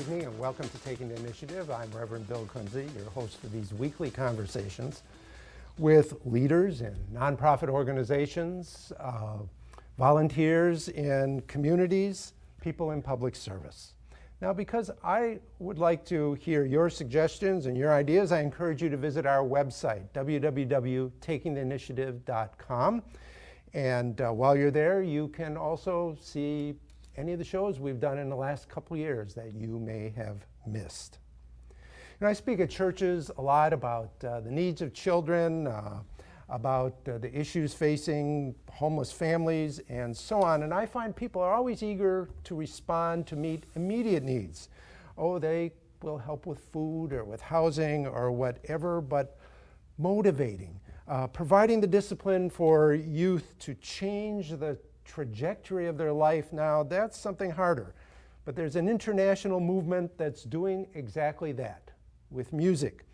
evening and welcome to Taking the Initiative. I'm Reverend Bill Kuntze, your host for these weekly conversations with leaders in nonprofit organizations, volunteers in communities, people in public service. Now, because I would like to hear your suggestions and your ideas, I encourage you to visit our website, www.takingtheinitiative.com. And while you're there, you can also see any of the shows we've done in the last couple years that you may have missed. I speak at churches a lot about the needs of children, about the issues facing homeless families, and so on. And I find people are always eager to respond to meet immediate needs. Oh, they will help with food or with housing or whatever, but motivating, providing the discipline for youth to change the trajectory of their life now, that's something harder. But there's an international movement that's doing exactly that with music.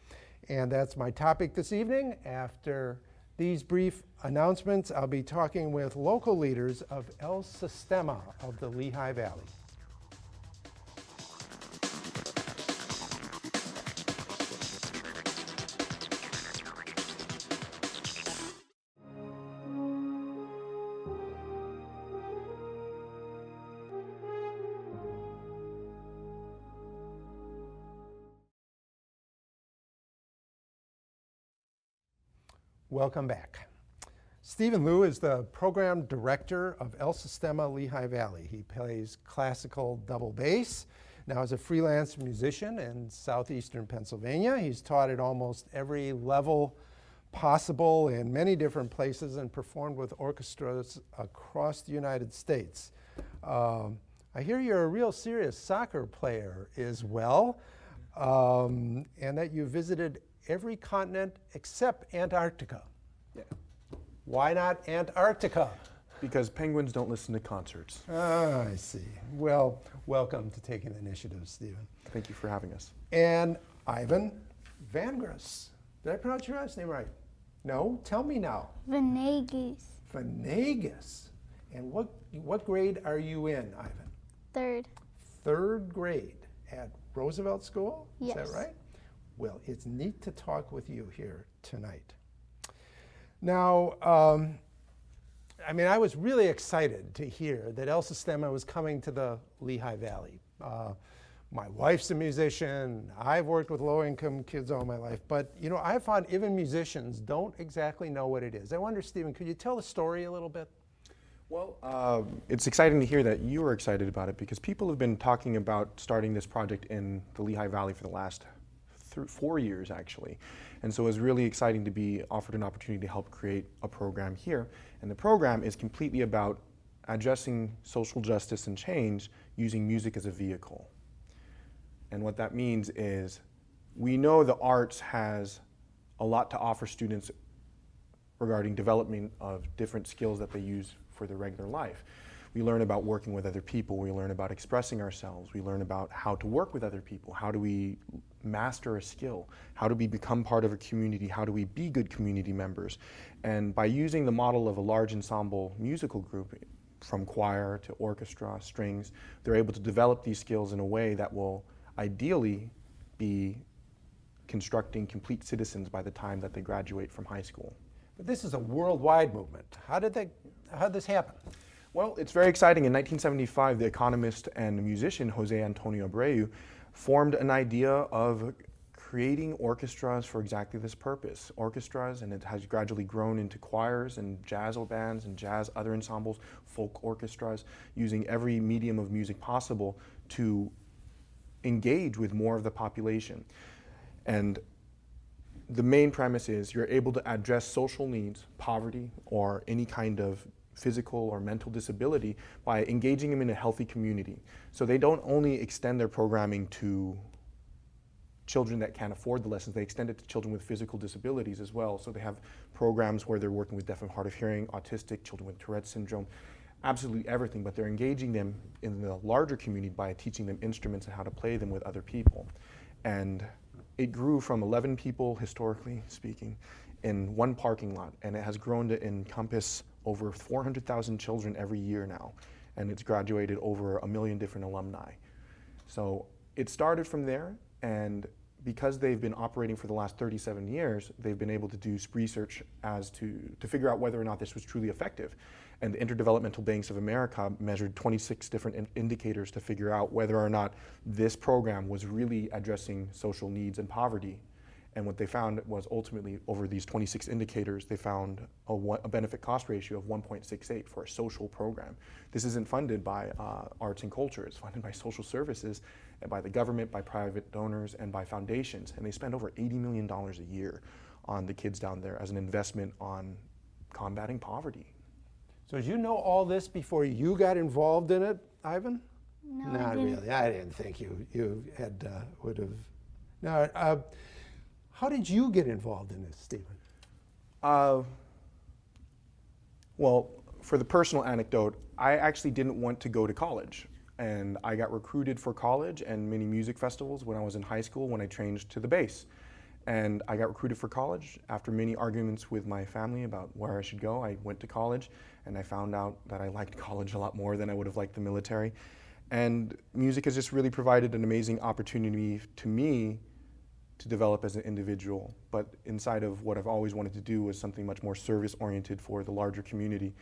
And that's my topic this evening. After these brief announcements, I'll be talking with local leaders of El Sistema of the Lehigh Valley. Welcome back. Stephen Liu is the program director of El Sistema Lehigh Valley. He plays classical double bass. Now as a freelance musician in southeastern Pennsylvania, he's taught at almost every level possible in many different places and performed with orchestras across the United States. I hear you're a real serious soccer player as well, and that you visited every continent except Antarctica. Yeah. Why not Antarctica? Because penguins don't listen to concerts. Ah, I see. Well, welcome to Taking the Initiative, Stephen. Thank you for having us. And Ivan Vanegas. Did I pronounce your last name right? No? Tell me now. Vanegas. Vanegas. And what grade are you in, Ivan? Third. Third grade at Roosevelt School? Yes. Is that right? Well, it's neat to talk with you here tonight. Now, I was really excited to hear that El Sistema was coming to the Lehigh Valley. My wife's a musician. I've worked with low-income kids all my life, but I found even musicians don't exactly know what it is. I wonder, Stephen, could you tell the story a little bit? Well, it's exciting to hear that you are excited about it because people have been talking about starting this project in the Lehigh Valley for the last 4 years, actually. And so it was really exciting to be offered an opportunity to help create a program here. And the program is completely about addressing social justice and change using music as a vehicle. And what that means is we know the arts has a lot to offer students regarding development of different skills that they use for their regular life. We learn about working with other people, we learn about expressing ourselves, we learn about how to work with other people, how do we master a skill, how do we become part of a community, how do we be good community members. And by using the model of a large ensemble musical group, from choir to orchestra, strings, they're able to develop these skills in a way that will ideally be constructing complete citizens by the time that they graduate from high school. But this is a worldwide movement. How did this happen? Well, it's very exciting. In 1975, the economist and musician Jose Antonio Abreu formed an idea of creating orchestras for exactly this purpose. Orchestras, and it has gradually grown into choirs and jazz bands and jazz other ensembles, folk orchestras, using every medium of music possible to engage with more of the population. And the main premise is you're able to address social needs, poverty, or any kind of physical or mental disability by engaging them in a healthy community. So they don't only extend their programming to children that can't afford the lessons, they extend it to children with physical disabilities as well. So they have programs where they're working with deaf and hard of hearing, autistic, children with Tourette's syndrome, absolutely everything, but they're engaging them in the larger community by teaching them instruments and how to play them with other people. And it grew from 11 people, historically speaking, in one parking lot, and it has grown to encompass over 400,000 children every year now, and it's graduated over 1 million different alumni. So it started from there, and because they've been operating for the last 37 years, they've been able to do research as to figure out whether or not this was truly effective. And the Interdevelopmental Banks of America measured 26 different indicators to figure out whether or not this program was really addressing social needs and poverty. And what they found was ultimately, over these 26 indicators, they found a benefit cost ratio of 1.68 for a social program. This isn't funded by arts and culture, it's funded by social services, and by the government, by private donors, and by foundations. And they spend over $80 million a year on the kids down there as an investment on combating poverty. So did you know all this before you got involved in it, Ivan? No, I Not didn't. really. I didn't think you had would have. No. How did you get involved in this, Stephen? Well, for the personal anecdote, I actually didn't want to go to college. And I got recruited for college and many music festivals when I was in high school when I changed to the bass. And I got recruited for college. After many arguments with my family about where I should go, I went to college, and I found out that I liked college a lot more than I would have liked the military. And music has just really provided an amazing opportunity to me to develop as an individual. But inside of what I've always wanted to do was something much more service-oriented for the larger community.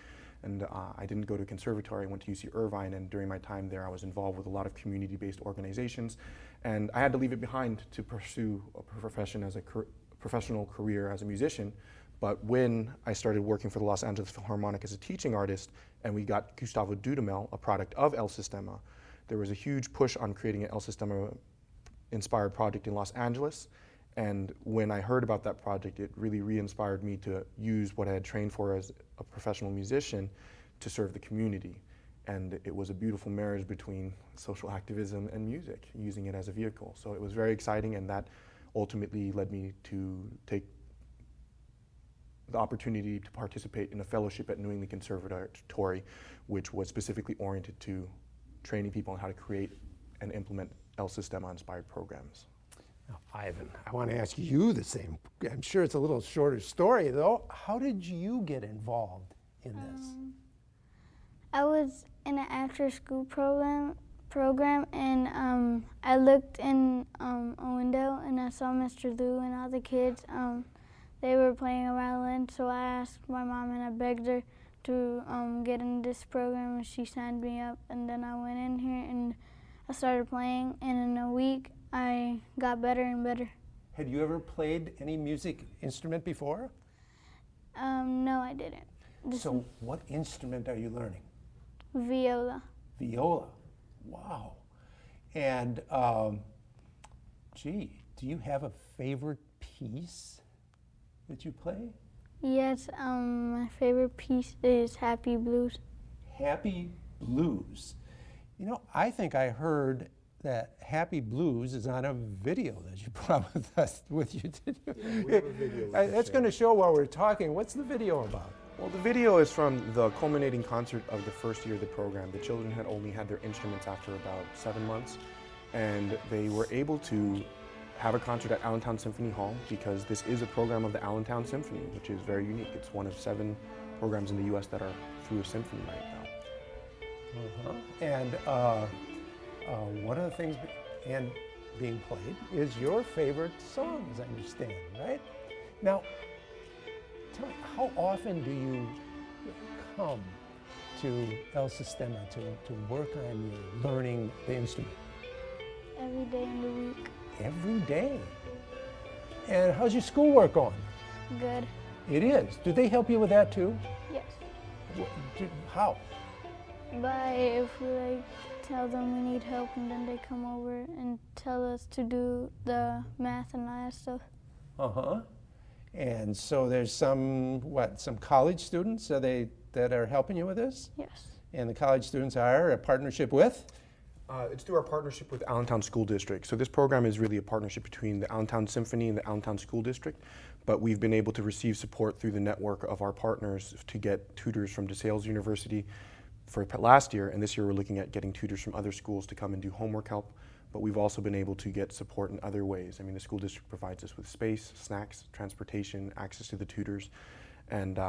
And I didn't go to conservatory, I went to UC Irvine, and during my time there I was involved with a lot of community-based organizations, and I had to leave it behind to pursue a profession as a professional career as a musician. But when I started working for the Los Angeles Philharmonic as a teaching artist, and we got Gustavo Dudamel, a product of El Sistema, there was a huge push on creating an El Sistema inspired project in Los Angeles. And when I heard about that project, it really re-inspired me to use what I had trained for as a professional musician to serve the community. And it was a beautiful marriage between social activism and music, using it as a vehicle. So it was very exciting, and that ultimately led me to take the opportunity to participate in a fellowship at New England Conservatory, which was specifically oriented to training people on how to create and implement El Sistema-inspired programs. Now, Ivan, I want to ask you the same. I'm sure it's a little shorter story, though. How did you get involved in this? I was in an after-school program, and I looked in a window, and I saw Mr. Liu and all the kids. They were playing a violin, so I asked my mom and I begged her to get in this program, and she signed me up. And then I went in here and I started playing, and in a week I got better and better. Had you ever played any music instrument before? No, I didn't. So what instrument are you learning? Viola. Viola. Wow. And gee, do you have a favorite piece that you play? Yes, my favorite piece is Happy Blues. Happy Blues. You know, I think I heard that Happy Blues is on a video that you brought with you. Did you? Yeah, we have a video. That's going to show while we're talking. What's the video about? Well, the video is from the culminating concert of the first year of the program. The children had only had their instruments after about 7 months, and they were able to have a concert at Allentown Symphony Hall because this is a program of the Allentown Symphony, which is very unique. It's one of 7 programs in the U.S. that are through a symphony right now. And one of the things being played is your favorite song, as I understand, right? Now, tell me, how often do you come to El Sistema to work on your learning the instrument? Every day in the week. Every day. And how's your schoolwork going? Good. It is. Do they help you with that too? Yes. How? But if we tell them we need help, and then they come over and tell us to do the math and all that stuff. Uh-huh. And so there's some college students that are helping you with this? Yes. And the college students are a partnership with? It's through our partnership with Allentown School District. So this program is really a partnership between the Allentown Symphony and the Allentown School District, but we've been able to receive support through the network of our partners to get tutors from DeSales University for last year, and this year we're looking at getting tutors from other schools to come and do homework help, but we've also been able to get support in other ways. I mean, the school district provides us with space, snacks, transportation, access to the tutors, and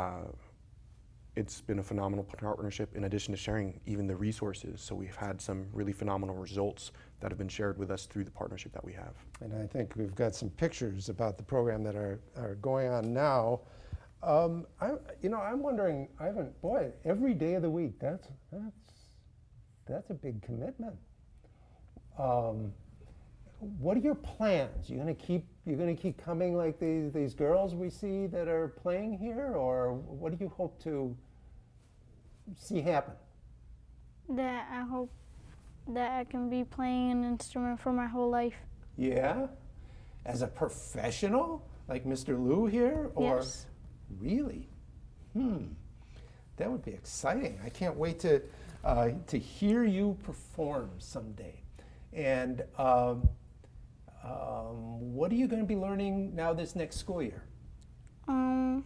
it's been a phenomenal partnership in addition to sharing even the resources. So we've had some really phenomenal results that have been shared with us through the partnership that we have. And I think we've got some pictures about the program that are going on now. I'm wondering, Ivan, boy, every day of the week, that's a big commitment. What are your plans? You're gonna keep coming like these girls we see that are playing here, or what do you hope to see happen? That I hope that I can be playing an instrument for my whole life. Yeah? As a professional, like Mr. Liu here? Or Yes. Really? That would be exciting. I can't wait to hear you perform someday. And what are you going to be learning now this next school year? I'm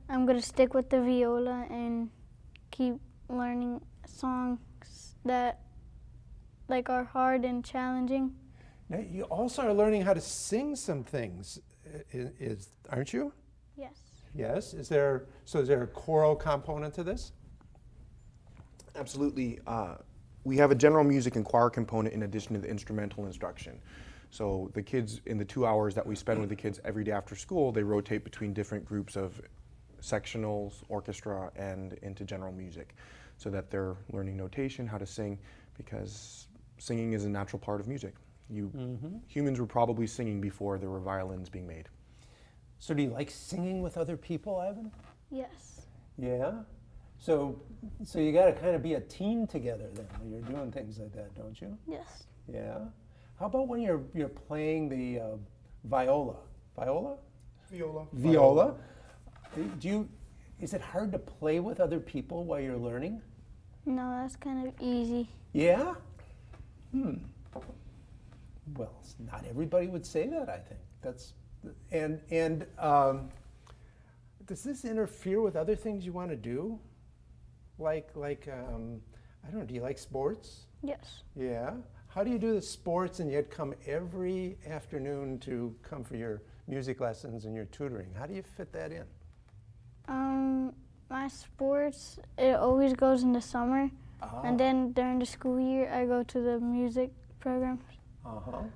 going to stick with the viola and keep learning songs that are hard and challenging. Now, you also are learning how to sing some things, aren't you? Yes. Yes. Is there a choral component to this? Absolutely. We have a general music and choir component in addition to the instrumental instruction. So the kids, in the 2 hours that we spend with the kids every day after school, they rotate between different groups of sectionals, orchestra, and into general music, so that they're learning notation, how to sing, because singing is a natural part of music. Humans were probably singing before there were violins being made. So do you like singing with other people, Ivan? Yes. Yeah? So you got to kind of be a team together then when you're doing things like that, don't you? Yes. Yeah? How about when you're playing the viola? Viola? Viola. Is it hard to play with other people while you're learning? No, that's kind of easy. Yeah? Well, not everybody would say that, I think. Does this interfere with other things you want to do? Like I don't know, do you like sports? Yes. Yeah. How do you do the sports and yet come every afternoon to come for your music lessons and your tutoring? How do you fit that in? My sports, it always goes in the summer. And then during the school year, I go to the music programs.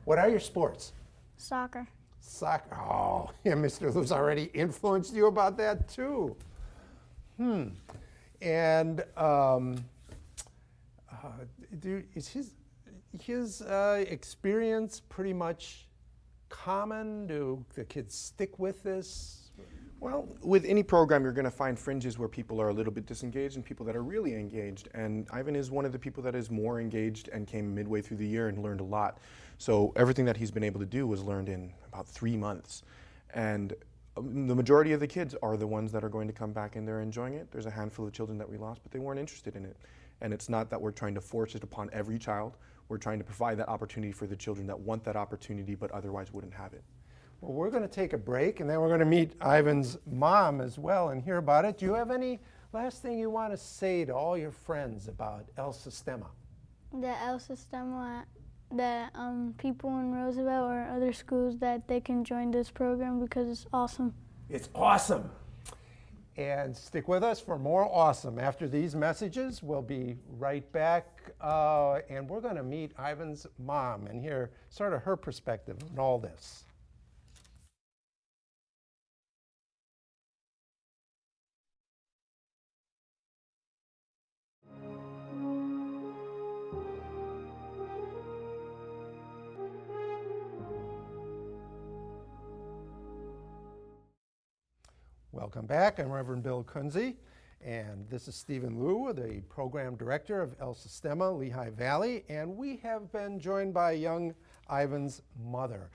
What are your sports? Soccer. Soccer. Oh, yeah, Mr. Liu's already influenced you about that too. And is his experience pretty much common? Do the kids stick with this? Well, with any program, you're going to find fringes where people are a little bit disengaged and people that are really engaged. And Ivan is one of the people that is more engaged and came midway through the year and learned a lot. So everything that he's been able to do was learned in about 3 months. And the majority of the kids are the ones that are going to come back and they're enjoying it. There's a handful of children that we lost, but they weren't interested in it. And it's not that we're trying to force it upon every child. We're trying to provide that opportunity for the children that want that opportunity but otherwise wouldn't have it. Well, we're going to take a break, and then we're going to meet Ivan's mom as well and hear about it. Do you have any last thing you want to say to all your friends about El Sistema? The El Sistema, that people in Roosevelt or other schools, that they can join this program because it's awesome. It's awesome. And stick with us for more awesome. After these messages, we'll be right back, and we're going to meet Ivan's mom and hear sort of her perspective on all this. Welcome back. I'm Reverend Bill Kuntze, and this is Stephen Liu, the program director of El Sistema Lehigh Valley, and we have been joined by young Ivan's mother,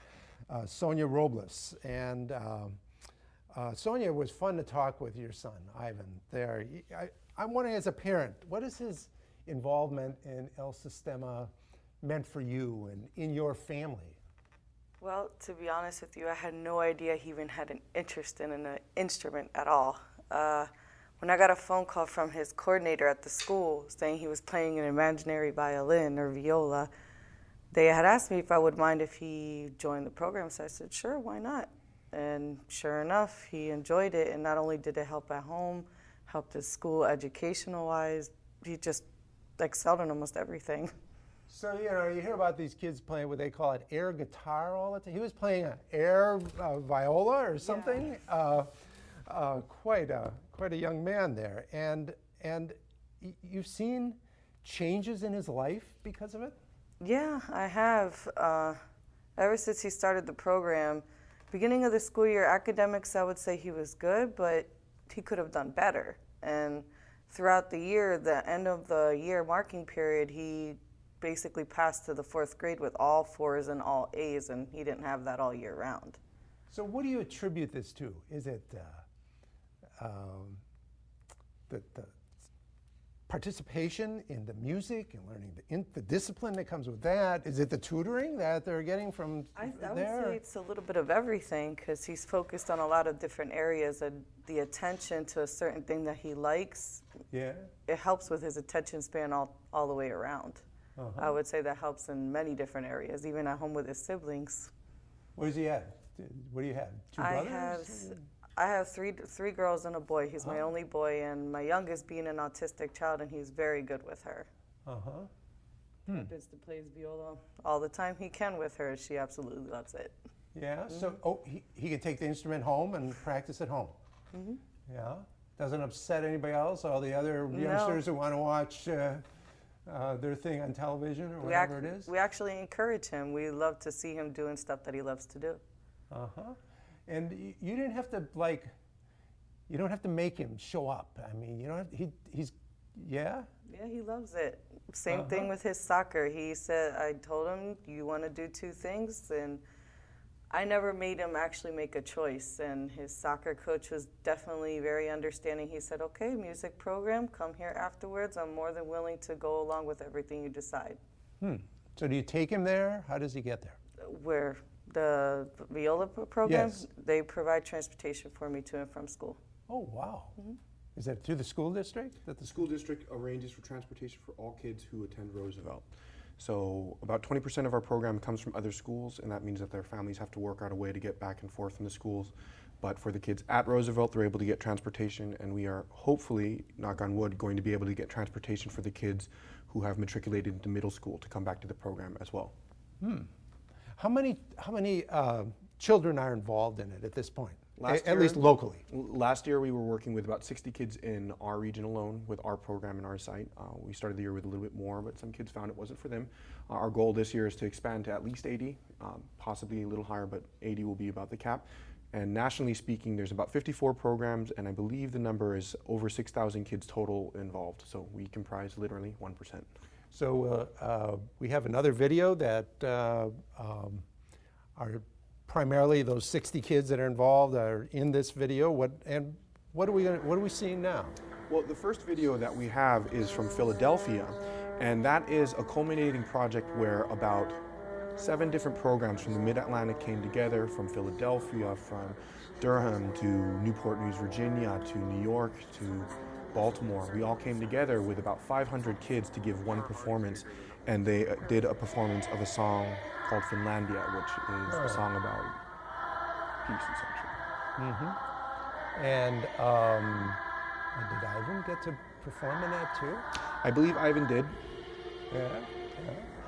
Sonia Robles. And Sonia, it was fun to talk with your son, Ivan, there. I'm wondering, as a parent, what is his involvement in El Sistema meant for you and in your family? Well, to be honest with you, I had no idea he even had an interest in an instrument at all. When I got a phone call from his coordinator at the school saying he was playing an imaginary violin or viola, they had asked me if I would mind if he joined the program, so I said, sure, why not? And sure enough, he enjoyed it, and not only did it help at home, helped his school educational-wise. He just excelled in almost everything. So, you know, you hear about these kids playing what they call an air guitar all the time. He was playing an air viola or something. Quite a young man there. And you've seen changes in his life because of it? Yeah, I have. Ever since he started the program, beginning of the school year, academics, I would say he was good, but he could have done better. And throughout the year, the end of the year marking period, he basically passed to the 4th grade with all 4s and all A's, and he didn't have that all year round. So what do you attribute this to? Is it the participation in the music and learning the discipline that comes with that? Is it the tutoring that they're getting from I there? would say it's a little bit of everything, because he's focused on a lot of different areas, and the attention to a certain thing that he likes, Yeah. it helps with his attention span all the way around. I would say that helps in many different areas, even at home with his siblings. What does he have? What do you have? Two brothers? I have three girls and a boy. He's my only boy, and my youngest being an autistic child, and he's very good with her. Happens to play his viola all the time he can with her. She absolutely loves it. Yeah. So, he can take the instrument home and practice at home. Yeah. Doesn't upset anybody else? All the other youngsters who want to watch their thing on television or whatever it is? We actually encourage him. We love to see him doing stuff that he loves to do. And you didn't have to you don't have to make him show up. I mean, you don't have, he's, yeah? Yeah, he loves it. Same thing with his soccer. He said, I told him, you want to do 2 things, and I never made him actually make a choice, and his soccer coach was definitely very understanding. He said, okay, music program, come here afterwards. I'm more than willing to go along with everything you decide. So do you take him there? How does he get there? Where the viola program, Yes. they provide transportation for me to and from school. Oh, wow. Is that through the school district? The school district arranges for transportation for all kids who attend Roosevelt. So about 20% of our program comes from other schools, and that means that their families have to work out a way to get back and forth from the schools. But for the kids at Roosevelt, they're able to get transportation, and we are hopefully, knock on wood, going to be able to get transportation for the kids who have matriculated into middle school to come back to the program as well. How many children are involved in it at this point? At Last least year- locally. Last year, we were working with about 60 kids in our region alone with our program and our site. We started the year with a little bit more, but some kids found it wasn't for them. Our goal this year is to expand to at least 80, possibly a little higher, but 80 will be about the cap. And nationally speaking, there's about 54 programs, and I believe the number is over 6,000 kids total involved. So we comprise literally 1%. So we have another video that are primarily those 60 kids that are involved are in this video. What are we seeing now? Well, the first video that we have is from Philadelphia, and that is a culminating project where about 7 different programs from the Mid-Atlantic came together, from Philadelphia, from Durham to Newport News, Virginia, to New York, to Baltimore. We all came together with about 500 kids to give one performance, and they did a performance of a song called Finlandia, which is a song about peace, essentially. And did Ivan get to perform in that too? I believe Ivan did. Yeah.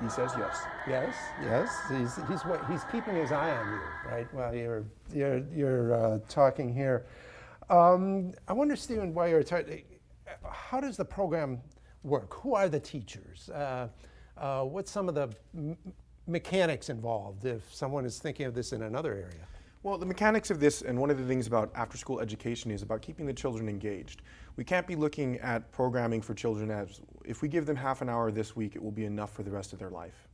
He says yes. Yes. He's keeping his eye on you, right? While you're talking here. I wonder, Stephen, while you're talking, how does the program work? Who are the teachers? What's some of the mechanics involved if someone is thinking of this in another area? Well, the mechanics of this, and one of the things about after-school education, is about keeping the children engaged. We can't be looking at programming for children as, if we give them half an hour this week, it will be enough for the rest of their life.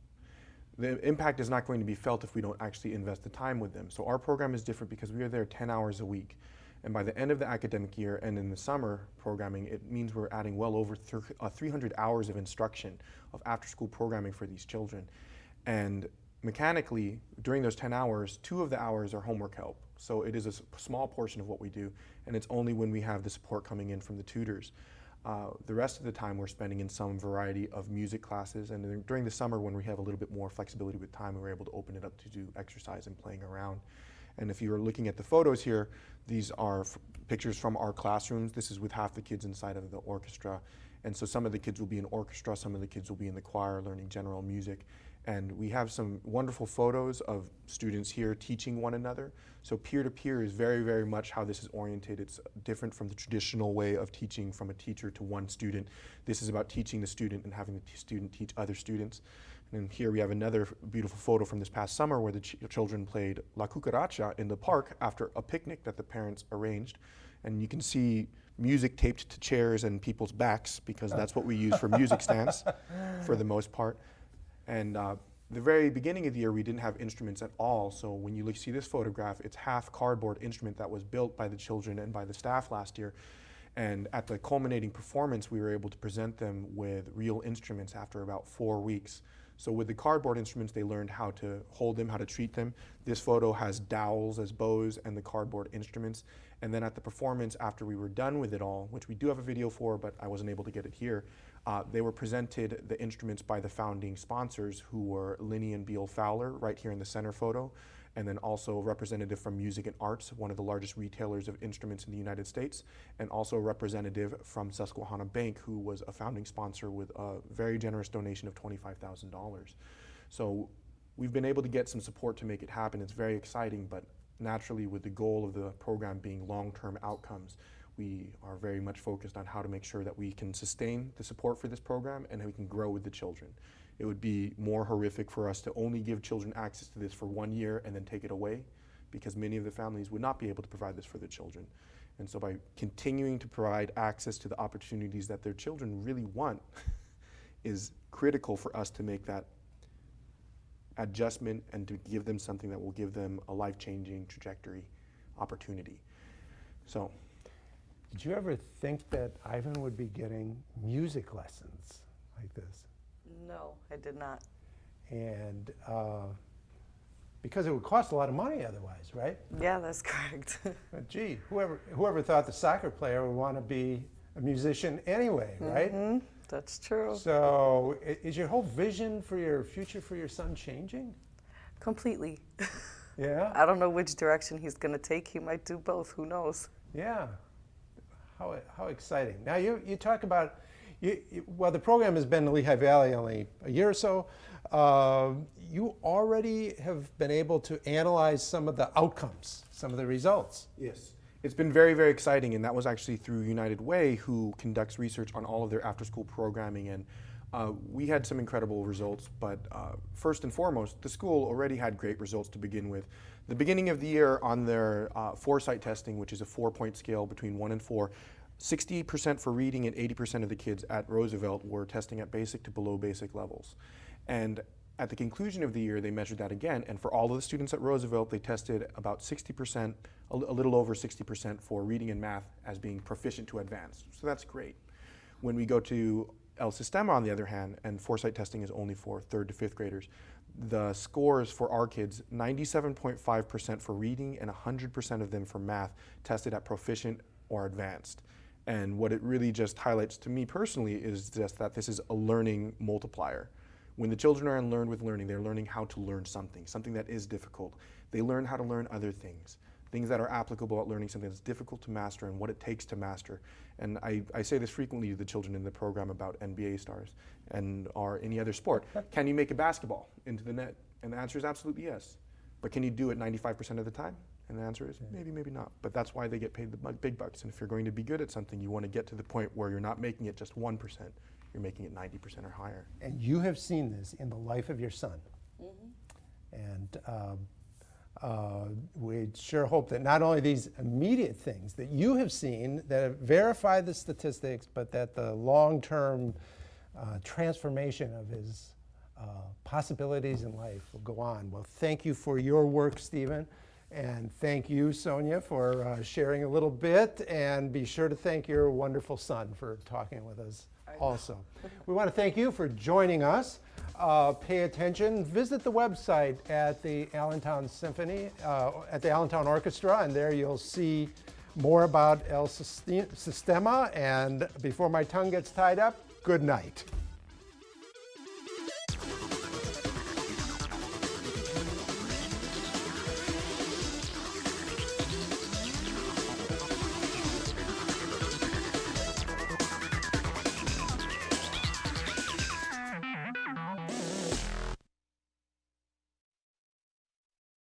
The impact is not going to be felt if we don't actually invest the time with them. So our program is different because we are there 10 hours a week. And by the end of the academic year and in the summer programming, it means we're adding well over 300 hours of instruction of after-school programming for these children. And mechanically, during those 10 hours, 2 of the hours are homework help. So it is a small portion of what we do, and it's only when we have the support coming in from the tutors. The rest of the time we're spending in some variety of music classes, and then during the summer when we have a little bit more flexibility with time, we're able to open it up to do exercise and playing around. And if you're looking at the photos here, these are pictures from our classrooms. This is with half the kids inside of the orchestra. And so some of the kids will be in orchestra, some of the kids will be in the choir learning general music. And we have some wonderful photos of students here teaching one another. So peer-to-peer is very, very much how this is oriented. It's different from the traditional way of teaching from a teacher to one student. This is about teaching the student and having the student teach other students. And here we have another beautiful photo from this past summer where the children played La Cucaracha in the park after a picnic that the parents arranged. And you can see music taped to chairs and people's backs, because that's what we use for music stands for the most part. And the very beginning of the year, we didn't have instruments at all. So when you see this photograph, it's half cardboard instrument that was built by the children and by the staff last year. And at the culminating performance, we were able to present them with real instruments after about 4 weeks. So with the cardboard instruments, they learned how to hold them, how to treat them. This photo has dowels as bows and the cardboard instruments. And then at the performance, after we were done with it all, which we do have a video for, but I wasn't able to get it here, they were presented the instruments by the founding sponsors, who were Linny and Beal Fowler, right here in the center photo, and then also a representative from Music and Arts, one of the largest retailers of instruments in the United States, and also a representative from Susquehanna Bank, who was a founding sponsor with a very generous donation of $25,000. So we've been able to get some support to make it happen. It's very exciting, but naturally, with the goal of the program being long-term outcomes, we are very much focused on how to make sure that we can sustain the support for this program and how we can grow with the children. It would be more horrific for us to only give children access to this for 1 year and then take it away, because many of the families would not be able to provide this for their children. And so by continuing to provide access to the opportunities that their children really want is critical for us to make that adjustment and to give them something that will give them a life-changing trajectory opportunity. So, did you ever think that Ivan would be getting music lessons like this? No, I did not. And because it would cost a lot of money otherwise, right? Yeah, that's correct. But gee, whoever thought the soccer player would want to be a musician anyway, right? Mm-hmm. That's true. So is your whole vision for your future for your son changing? Completely. Yeah? I don't know which direction he's going to take. He might do both. Who knows? Yeah. How exciting. Now you talk about, well, the program has been in the Lehigh Valley only a year or so. You already have been able to analyze some of the outcomes, some of the results. yes. It's been very, very exciting, and that was actually through United Way, who conducts research on all of their after-school programming. And we had some incredible results, but first and foremost, the school already had great results to begin with. The beginning of the year on their foresight testing, which is a 4-point scale between 1 and 4, 60% for reading and 80% of the kids at Roosevelt were testing at basic to below basic levels. And at the conclusion of the year, they measured that again, and for all of the students at Roosevelt, they tested about 60%, a little over 60% for reading and math as being proficient to advanced. So that's great. When we go to El Sistema, on the other hand, and foresight testing is only for 3rd to 5th graders, the scores for our kids, 97.5% for reading and 100% of them for math tested at proficient or advanced. And what it really just highlights to me personally is just that this is a learning multiplier. When the children are in Learn with Learning, they're learning how to learn something that is difficult. They learn how to learn other things that are applicable at learning something that's difficult to master and what it takes to master. And I say this frequently to the children in the program about NBA stars or any other sport. Can you make a basketball into the net? And the answer is absolutely yes. But can you do it 95% of the time? And the answer is maybe, maybe not. But that's why they get paid the big bucks. And if you're going to be good at something, you want to get to the point where you're not making it just 1%. You're making it 90% or higher. And you have seen this in the life of your son. Mm-hmm. And we sure hope that not only these immediate things that you have seen that have verified the statistics, but that the long-term transformation of his possibilities in life will go on. Well, thank you for your work, Stephen. And thank you, Sonia, for sharing a little bit. And be sure to thank your wonderful son for talking with us also. We want to thank you for joining us. Pay attention. Visit the website at the Allentown Symphony, at the Allentown Orchestra, and there you'll see more about El Sistema. And before my tongue gets tied up, good night.